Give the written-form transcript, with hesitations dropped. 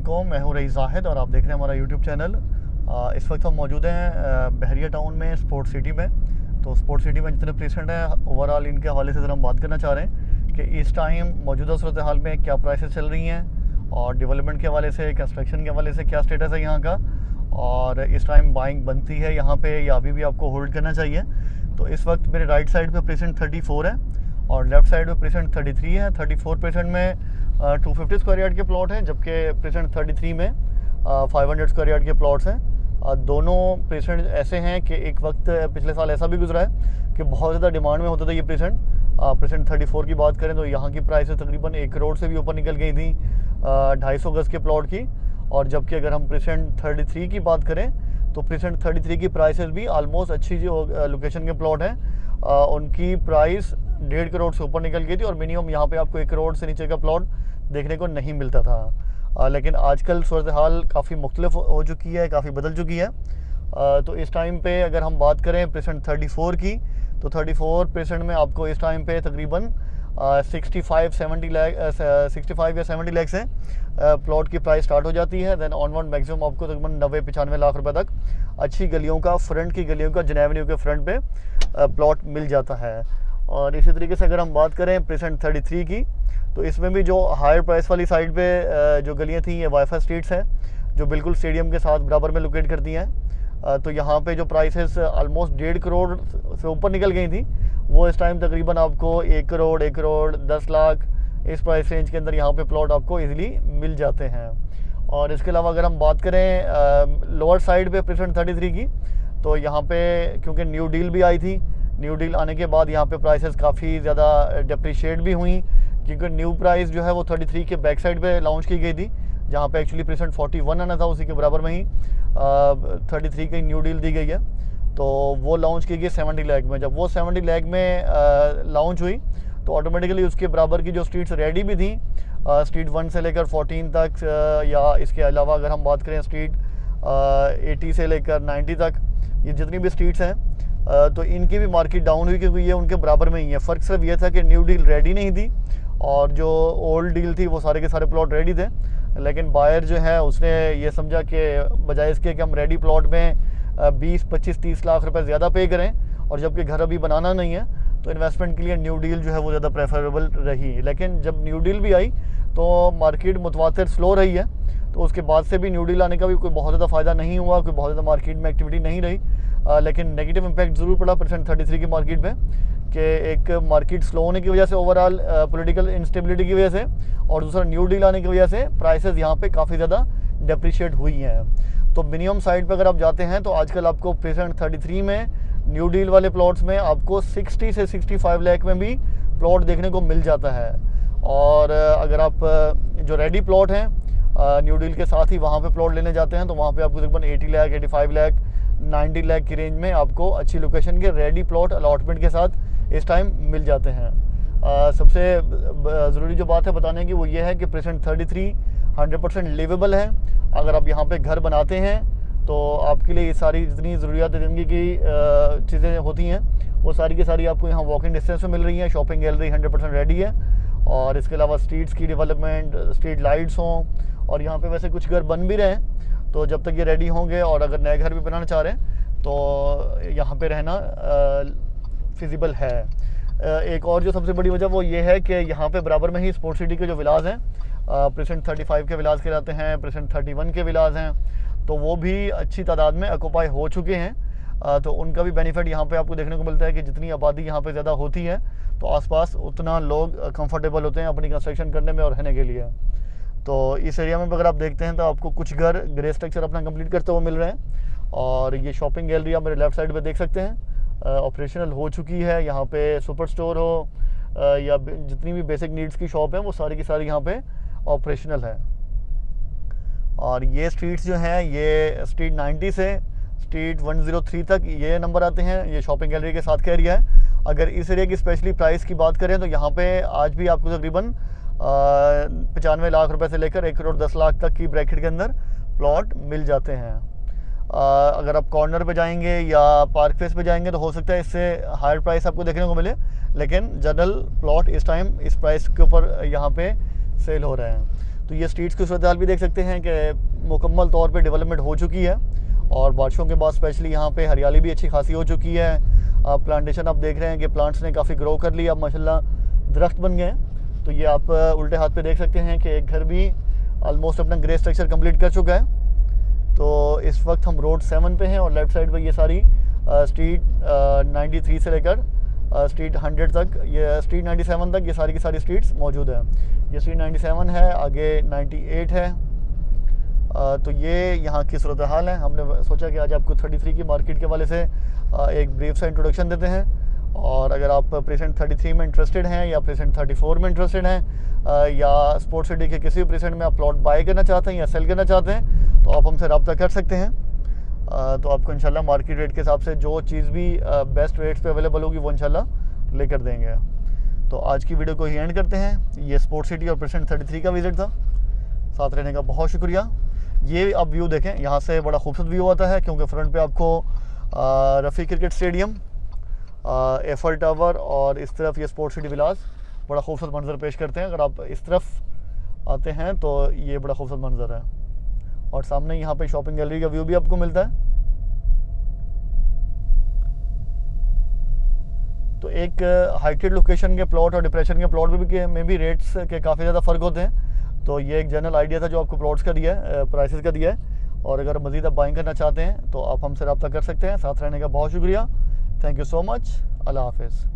वालेकुम, मैं हूँ रईस ज़ाहिद और आप देख रहे हैं हमारा यूट्यूब चैनल। इस वक्त हम मौजूद हैं बहरिया टाउन में, स्पोर्ट सिटी में। तो स्पोर्ट सिटी में जितने पेशेंट हैं ओवरऑल इनके हवाले से ज़रा हम बात करना चाह रहे हैं कि इस टाइम मौजूदा सूरत हाल में क्या प्राइसेस चल रही हैं और डेवलपमेंट के हवाले से, कंस्ट्रक्शन के हवाले से क्या स्टेटस है यहाँ का, और इस टाइम बाइंग बनती है यहाँ पे या अभी भी आपको होल्ड करना चाहिए। तो इस वक्त मेरे राइट साइड पे पेशेंट 34 है और लेफ़्ट साइड पे पेशेंट 33 है। 34 पेशेंट में 250 स्क्वायर यार्ड के प्लॉट हैं, जबकि पेशेंट 33 में 500 स्क्वायर यार्ड के प्लॉट्स हैं। दोनों पेशेंट ऐसे हैं कि एक वक्त पिछले साल ऐसा भी गुजरा है कि बहुत ज़्यादा डिमांड में होता था ये पेशेंट। पेशेंट 34 की बात करें तो यहाँ की प्राइसेस तकरीबन 1 करोड़ से भी ऊपर निकल गई थी 250 गज़ के प्लॉट की। और जबकि अगर हम पेशेंट 33 की बात करें तो पेशेंट 33 की प्राइसेस भी आलमोस्ट अच्छी जो लोकेशन के प्लॉट हैं उनकी प्राइस 1.5 करोड़ से ऊपर निकल गई थी और मिनिमम यहाँ पे आपको 1 करोड़ से नीचे का प्लॉट देखने को नहीं मिलता था। लेकिन आजकल सूरत हाल काफ़ी मुख्तलिफ हो चुकी है, काफ़ी बदल चुकी है। तो इस टाइम पे अगर हम बात करें पेशेंट 34 की तो 34 पेशेंट में आपको इस टाइम पे तकरीबन 65 या 70 लाख से प्लॉट की प्राइस स्टार्ट हो जाती है। देन ऑनवर्ड मैक्सिमम आपको तकरीबन 90-95 लाख रुपए तक अच्छी गलियों का, फ्रंट की गलियों का, जनेब एवेन्यू के फ्रंट पे प्लॉट मिल जाता है। और इसी तरीके से अगर हम बात करें पेशेंट 33 की तो इसमें भी जो हायर प्राइस वाली साइड पे जो गलियां थी ये वाईफाई स्ट्रीट्स हैं जो बिल्कुल स्टेडियम के साथ बराबर में लोकेट करती हैं। तो यहाँ पे जो प्राइसेस ऑलमोस्ट 1.5 करोड़ से ऊपर निकल गई थी वो इस टाइम तकरीबन आपको 1 करोड़ 10 लाख इस प्राइस रेंज के अंदर यहाँ पे प्लॉट आपको इजीली मिल जाते हैं। और इसके अलावा अगर हम बात करें लोअर साइड पे पेशेंट 33 की तो यहाँ पे क्योंकि न्यू डील भी आई थी, न्यू डील आने के बाद यहाँ पे प्राइसेस काफ़ी ज़्यादा डिप्रिशिएट भी हुई क्योंकि न्यू प्राइस जो है वो 33 के बैक साइड पे लॉन्च की गई थी, जहाँ पे एक्चुअली पेशेंट 41 आना था, उसी के बराबर में ही 33 की न्यू डील दी गई है। तो वो लॉन्च की गई 70 लाख में। जब वो 70 लाख में लॉन्च हुई तो ऑटोमेटिकली उसके बराबर की जो स्ट्रीट्स रेडी भी थी, स्ट्रीट 1 से लेकर 14 तक, या इसके अलावा अगर हम बात करें स्ट्रीट 80 से लेकर 90 तक, ये जितनी भी स्ट्रीट्स हैं तो इनकी भी मार्केट डाउन हुई क्योंकि ये उनके बराबर में ही है। फ़र्क सिर्फ ये था कि न्यू डील रेडी नहीं थी और जो ओल्ड डील थी वो सारे के सारे प्लॉट रेडी थे, लेकिन बायर जो है उसने ये समझा कि बजाय इसके कि हम रेडी प्लॉट में 20, 25, 30 लाख रुपए ज़्यादा पे करें और जबकि घर अभी बनाना नहीं है तो इन्वेस्टमेंट के लिए न्यू डील जो है वो ज़्यादा प्रेफरेबल रही। लेकिन जब न्यू डील भी आई तो मार्केट मुतवातिर स्लो रही है, तो उसके बाद से भी न्यू डील आने का भी कोई बहुत ज़्यादा फ़ायदा नहीं हुआ, कोई बहुत ज़्यादा मार्केट में एक्टिविटी नहीं रही। लेकिन नेगेटिव इम्पैक्ट ज़रूर पड़ा पेशेंट 33 की मार्केट पे कि एक मार्केट स्लो होने की वजह से, ओवरऑल पॉलिटिकल इंस्टेबिलिटी की वजह से, और दूसरा न्यू डील आने की वजह से प्राइसेस यहाँ पे काफ़ी ज़्यादा डिप्रिशिएट हुई हैं। तो मिनिमम साइड पे अगर आप जाते हैं तो आजकल आपको पेशेंट 33 में न्यू डील वाले प्लॉट्स में आपको 60 से 65 लाख में भी प्लॉट देखने को मिल जाता है। और अगर आप जो रेडी प्लॉट हैं न्यू डील के साथ ही वहाँ पे प्लॉट लेने जाते हैं तो वहाँ पे आपको तकरीबन 80 लाख, 85 लाख, 90 लाख की रेंज में आपको अच्छी लोकेशन के रेडी प्लॉट अलॉटमेंट के साथ इस टाइम मिल जाते हैं। सबसे ज़रूरी जो बात है बताने की वो ये है कि पेशेंट 33 100% लिवेबल है। अगर आप यहाँ पे घर बनाते हैं तो आपके लिए ये सारी जितनी ज़रूरियात ज़िंदगी की चीज़ें होती हैं वो सारी की सारी आपको यहाँ वॉकिंग डिस्टेंस में मिल रही हैं। शॉपिंग गैलरी 100% रेडी है और इसके अलावा स्ट्रीट्स की डेवलपमेंट, स्ट्रीट लाइट्स हों, और यहाँ पे वैसे कुछ घर बन भी रहे हैं तो जब तक ये रेडी होंगे और अगर नए घर भी बनाना चाह रहे हैं तो यहाँ पे रहना फिजिबल है। एक और जो सबसे बड़ी वजह वो ये है कि यहाँ पे बराबर में ही स्पोर्ट सिटी के जो विलाज हैं, पेशेंट 35 के विलाज कहलाते हैं, पेशेंट 31 के विलाज हैं, तो वो भी अच्छी तादाद में ऑक्यूपाई हो चुके हैं। तो उनका भी बेनिफिट यहाँ पे आपको देखने को मिलता है कि जितनी आबादी यहाँ पे ज़्यादा होती है तो आसपास उतना लोग कंफर्टेबल होते हैं अपनी कंस्ट्रक्शन करने में और रहने के लिए। तो इस एरिया में अगर आप देखते हैं तो आपको कुछ घर ग्रे स्ट्रक्चर अपना कंप्लीट करते हुए मिल रहे हैं। और ये शॉपिंग गैलरी आप मेरे लेफ़्ट साइड पे देख सकते हैं, ऑपरेशनल हो चुकी है। यहाँ पे सुपर स्टोर हो या जितनी भी बेसिक नीड्स की शॉप है वो सारी की सारी यहाँ पे ऑपरेशनल है। और ये स्ट्रीट्स जो हैं ये स्ट्रीट 90 से स्ट्रीट 103 तक ये नंबर आते हैं, ये शॉपिंग गैलरी के साथ का एरिया है। अगर इस एरिया की स्पेशली प्राइस की बात करें तो यहाँ पे आज भी आपको तकरीबन 95 लाख रुपए से लेकर 1 करोड़ 10 लाख तक की ब्रैकेट के अंदर प्लॉट मिल जाते हैं। अगर आप कॉर्नर पे जाएंगे या पार्क फेस पे जाएंगे तो हो सकता है इससे हायर प्राइस आपको देखने को मिले, लेकिन जनरल प्लॉट इस टाइम इस प्राइस के ऊपर यहाँ पे सेल हो रहे हैं। तो ये स्ट्रीट्स की सूरत हाल भी देख सकते हैं कि मुकम्मल तौर पे डेवलपमेंट हो चुकी है और बारिशों के बाद स्पेशली यहाँ पे हरियाली भी अच्छी खासी हो चुकी है। प्लांटेशन आप देख रहे हैं कि प्लांट्स ने काफ़ी ग्रो कर लिया, अब माशाल्लाह दरख्त बन गए हैं। तो ये आप उल्टे हाथ पे देख सकते हैं कि एक घर भी ऑलमोस्ट अपना ग्रे स्ट्रक्चर कंप्लीट कर चुका है। तो इस वक्त हम रोड 7 पे हैं और लेफ़्ट साइड पे ये सारी स्ट्रीट 93 से लेकर स्ट्रीट 100 तक, ये स्ट्रीट 97 तक ये सारी की सारी स्ट्रीट्स मौजूद हैं। ये स्ट्रीट 97 है, आगे 98 है। तो ये यहाँ की सूरत हाल है। हमने सोचा कि आज आपको 33 की मार्केट के वाले से एक ब्रीफ सा इंट्रोडक्शन देते हैं। और अगर आप प्रेजेंट 33 में इंटरेस्टेड हैं या प्रेजेंट 34 में इंटरेस्टेड हैं या स्पोर्ट्स सिटी के किसी भी प्रेजेंट में आप प्लॉट बाय करना चाहते हैं या सेल करना चाहते हैं तो आप हमसे रब्ता कर सकते हैं। तो आपको इंशाल्लाह मार्केट रेट के हिसाब से जो चीज़ भी बेस्ट रेट्स पे अवेलेबल होगी वो इंशाल्लाह लेकर देंगे। तो आज की वीडियो को ही एंड करते हैं। ये स्पोर्ट्स सिटी और प्रेजेंट 33 का विज़िट था। साथ रहने का बहुत शुक्रिया। ये आप व्यू देखें, यहाँ से बड़ा खूबसूरत व्यू आता है क्योंकि फ्रंट पे आपको Rafi cricket stadium, apple tower और इस तरफ ये स्पोर्ट्स सिटी विलास बड़ा खूबसूरत मंजर पेश करते हैं। अगर आप इस तरफ आते हैं तो ये बड़ा खूबसूरत मंजर है और सामने यहाँ पे शॉपिंग गैलरी का व्यू भी आपको मिलता है। तो एक हाइटेड लोकेशन के प्लॉट और डिप्रेशन के प्लॉट में भी रेट्स के काफ़ी ज़्यादा फ़र्क होते हैं। तो ये एक जनरल आइडिया था जो आपको प्लॉट्स का दिया है, प्राइसेस का दिया है। और अगर मज़ीद आप बाइंग करना चाहते हैं तो आप हमसे रब्ता कर सकते हैं। साथ रहने का बहुत शुक्रिया। Thank you so much. अल्लाह हाफ़िज़।